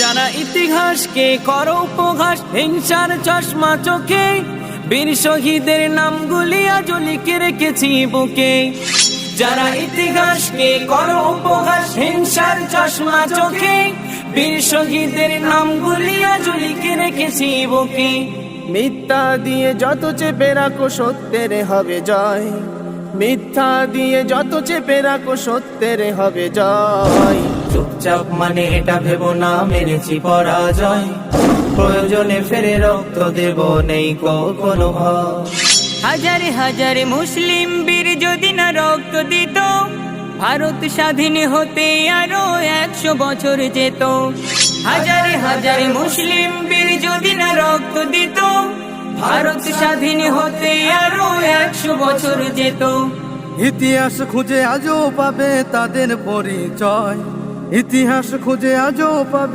যারা ইতিহাসকে করো উপহাস, হিংসার চশমা চোখে, বীর শহীদের নামগুলি আজ লিখে রেখেছি বুকে। যারা ইতিহাসকে করো উপহাস, হিংসার চশমা চোখে, বীর শহীদের নামগুলি আজ লিখে রেখেছি বুকে। মিথ্যা দিয়ে যত চেপে রাখো সত্যের হবে জয়, মিথ্যা দিয়ে যত চেপে রাখো সত্যের হবে জয়। চুপচাপ মানে এটা ভেবো না মেরেছি পরাজয়, প্রয়োজনে ফেরে রক্ত দেব নেই কোনো ভয়। হাজারে হাজারে মুসলিম বীর যদি না রক্ত দিত, ভারত স্বাধীন হতে আরো 100 বছর যেত। হাজারে হাজারে মুসলিম বীর যদি না রক্ত দিত, ভারত স্বাধীন হতে আরো 100 বছর যেত। ইতিহাস খুঁজে আজও পাবে তাদের পরিচয়, ইতিহাস খুঁজে আজও পাবে।